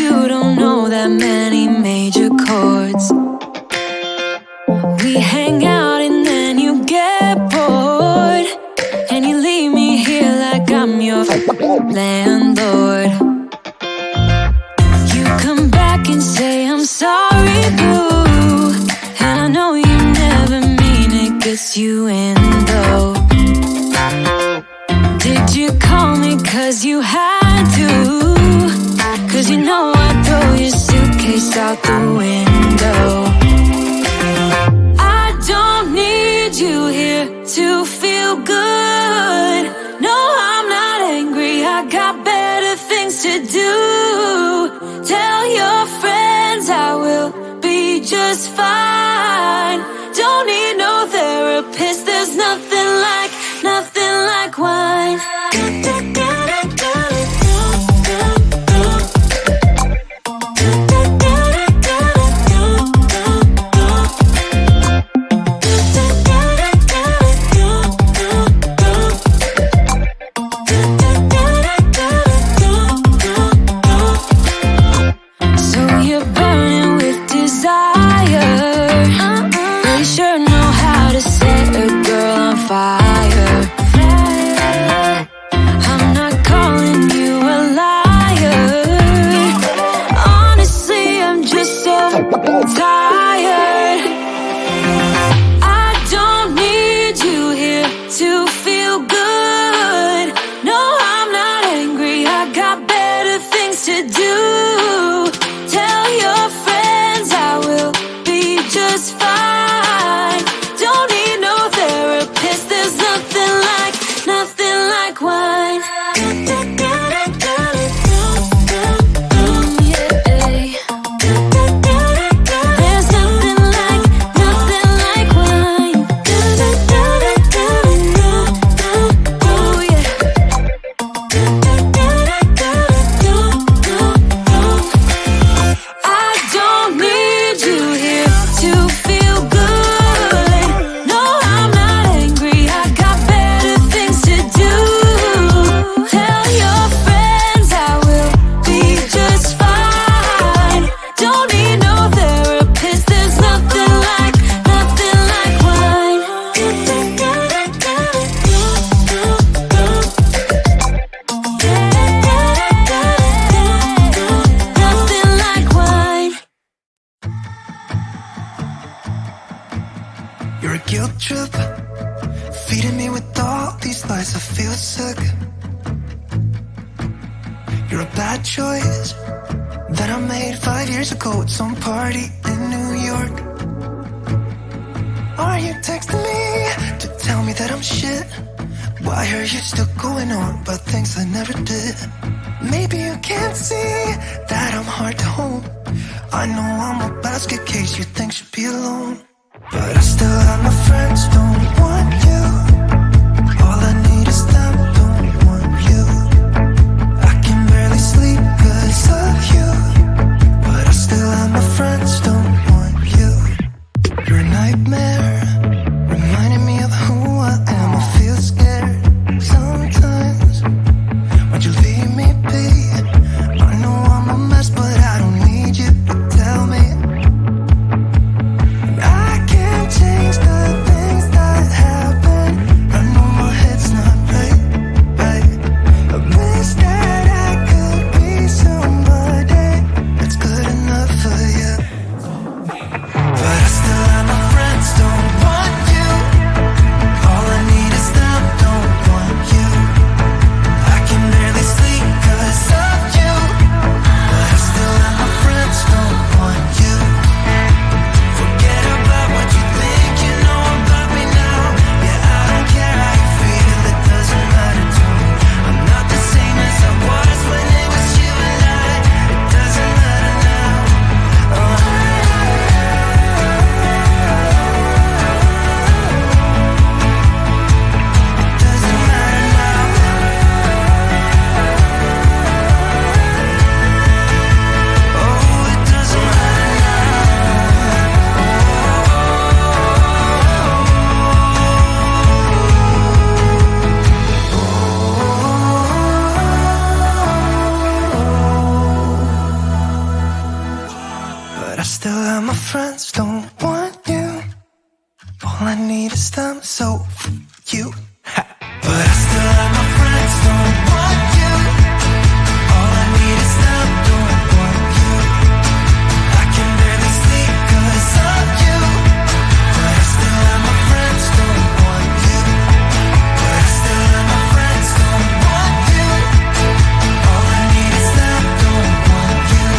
you don't know that many major chords. We hang out and then you get bored, and you leave me here like I'm your landlord. You come back and say I'm sorry, boo, and I know you never mean it, gets you in though. Did you call me cause you had to? Cause you know I'd throw your suitcase out the window. I don't need you here to feel good. No, I'm not angry, I got better things to do. Tell your friends I will be just fine. Don't need no therapist, there's nothing like wine. You're a guilt trip, feeding me with all these lies. I feel sick. You're a bad choice that I made 5 years ago at some party in New York. Are you texting me to tell me that I'm shit? Why are you still going on about things I never did? Maybe you can't see that I'm hard to hold. I know I'm a basket case you think should be alone, but I still have my friends, don't want you. All I need is them, don't want you. I can barely sleep cause of you, but I still have my friends, don't want you. You're a nightmare, reminding me of who I am. I feel scared sometimes. Why'd you leave me be? I know I'm a mess, but I don't need you to tell me. I can't change the things that happen. still and my friends don't want you. All I need is them, so you. But I still and my friends don't want you. All I need is them, don't want you. I can barely sleep 'cause of you. But I still and my friends don't want you. But I still and my friends don't want you. All I need is them, don't want you.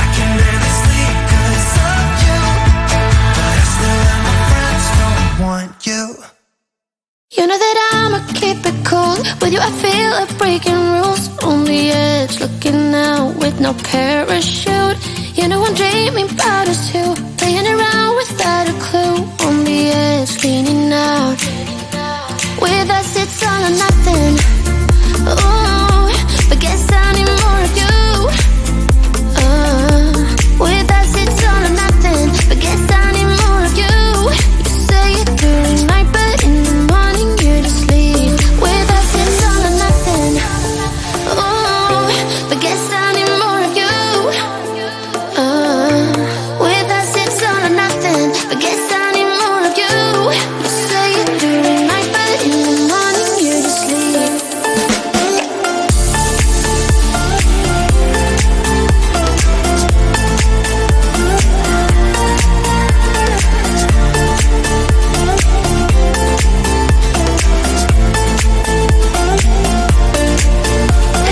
I can barely sleep 'cause of you. But I still and my friends don't want you. You know that I'ma keep it cool. With you I feel like breaking rules. On the edge, looking out with no parachute. You know I'm dreaming about us too. Playing around without a clue. On the edge, leaning out. With us it's all or nothing. Ooh, but guess I need more of you. With us it's all or nothing. But guess I need more of you. You say it during night, but in the morning you're just sleep. With us it's all or nothing. Ooh, but guess I need more of you. With us it's all or nothing. But guess I need more of you. You say it during night, but in the morning you're just sleep.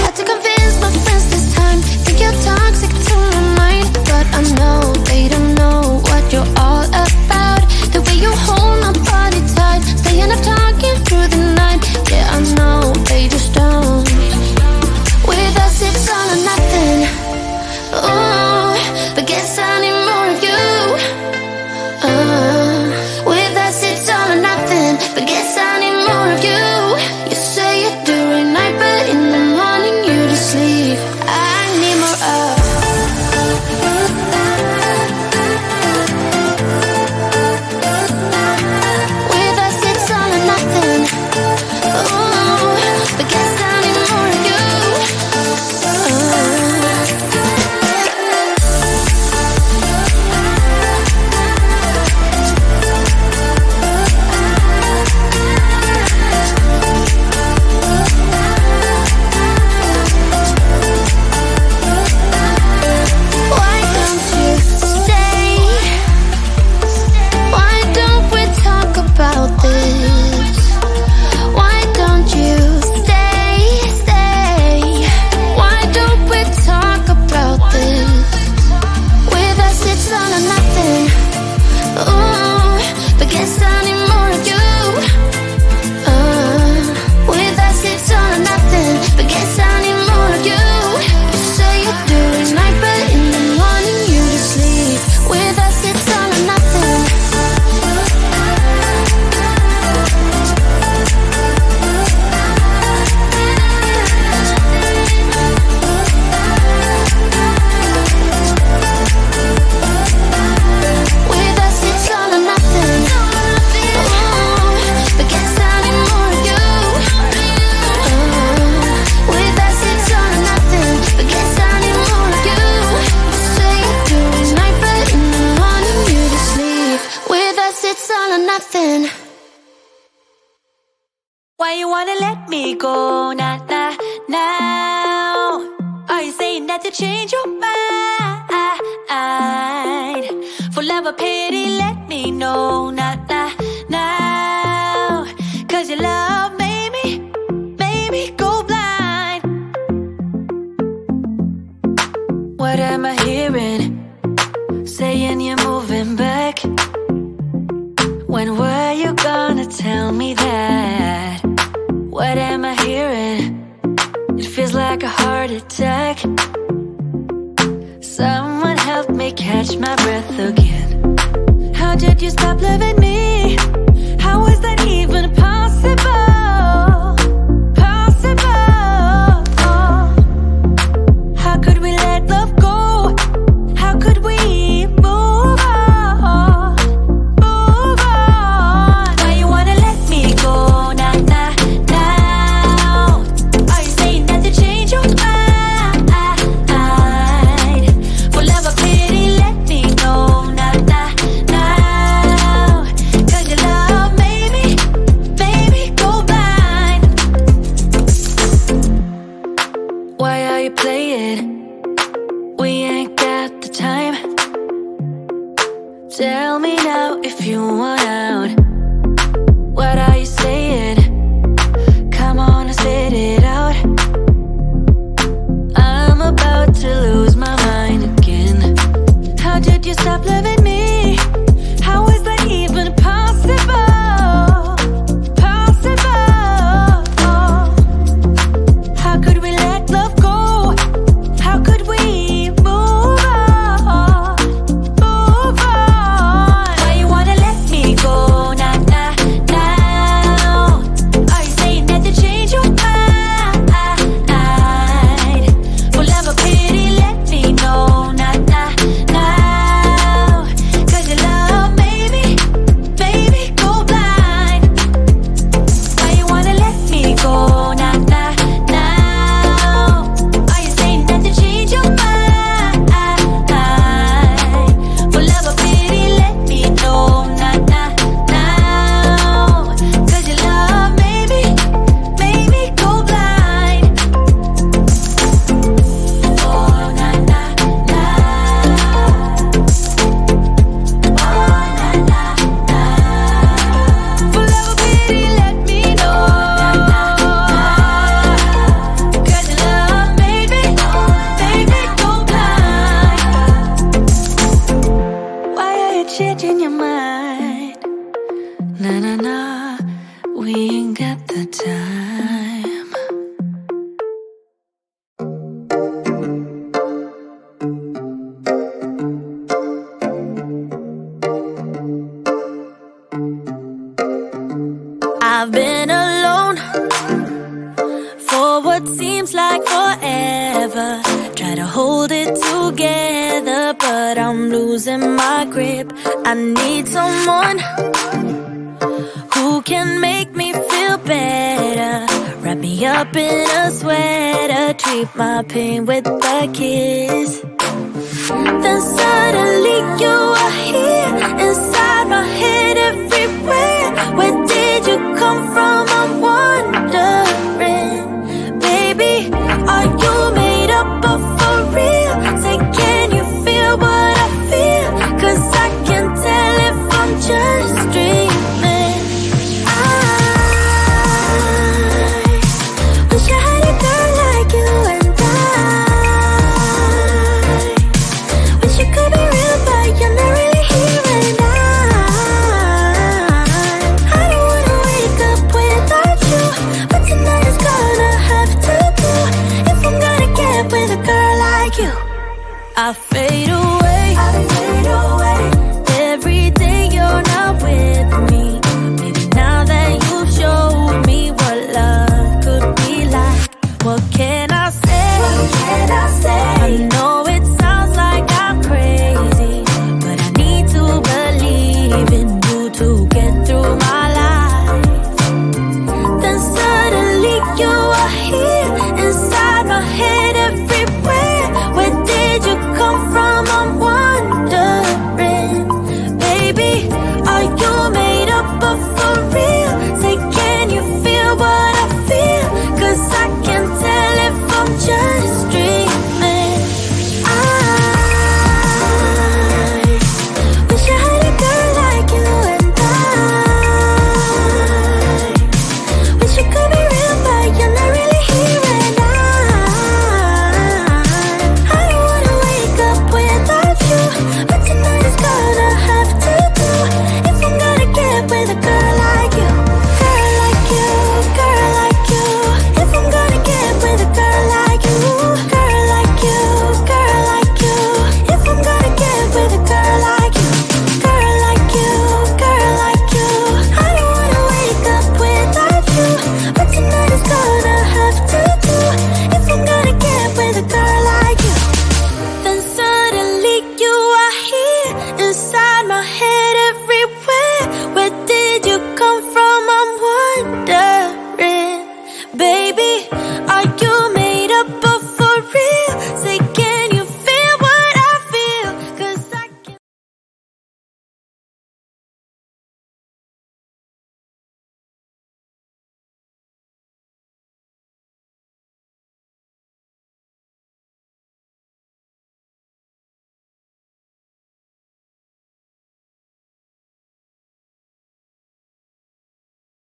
Had to convince my friends this time. Think you're toxic to my mind, but I know they don't know what you're all about. The way you hold my body tight, staying up talking through the night. Yeah, I know they just don't. With us it's all or nothing. Ooh, but guess I need more of you. With us it's all or nothing. But guess I need more of you. You say it during night, but in the morning you just sleep. I need more of. With us it's all or nothing. Ooh, but guess I need more of you. Why don't you stay? Why don't we talk about this? Why don't you stay? Why don't we talk about this? With us it's all or nothing. Ooh, but guess I need more of you. With us it's all or nothing. But guess I need more of you. You say it during night, but in the morning you just sleep. With us it's all or nothing. With us it's all or nothing. Ooh, but guess I need more of you. With us it's all or nothing. But guess I need more of you. You say it during night, but in the morning you just sleep. With us it's all or nothing. Why you wanna let me go now? Are you saying that you change your mind? For love or pity, let me know now. 'Cause your love made me go blind. What am I hearing? Saying you're moving back. When were you gonna tell me that? What am I hearing? It feels like a heart attack. Someone help me catch my breath again. How did you stop loving me? How is that even possible? How could we let love go? How could we move on? Why you wanna let me go now? Are you saying that you change your mind? For love or pity, let me Tell me now if you want out. What are you saying? Come on and spit it out. I'm about to lose my mind again. How did you stop loving me? How is that even possible? Possible. How could we let love go? How could we move on? Move on. Why you wanna let me go now, now, now? Are you saying that to change your mind? For love or pity, let me know now, now, now. 'Cause your love made me, baby, go blind. Why you wanna let me go now, now, now? Are you saying that to change your mind? For love or pity, let me know now, now, now. 'Cause your love made me go blind. Oh, na na na. Oh, na na na. For love or pity, let me know. 'Cause your love made me go blind. Why are you changing your mind? Na na na, we ain't got the time. I've been alone for what seems like forever. Try to hold it together, but I'm losing my grip. I need someone who can make me feel better. Wrap me up in a sweater, treat my pain with a kiss. Then suddenly you are here, inside my head everywhere. Where did you come from? I'm wondering. Baby, are you made up of for real? Say, can you feel what I feel? 'Cause I can tell if I'm just dreaming. I wish I had a girl like you, and I wish you could be real, but you're not really here, and I don't wanna wake up without you, but tonight is gonna have to do if I'm gonna get with a girl like you. I fade away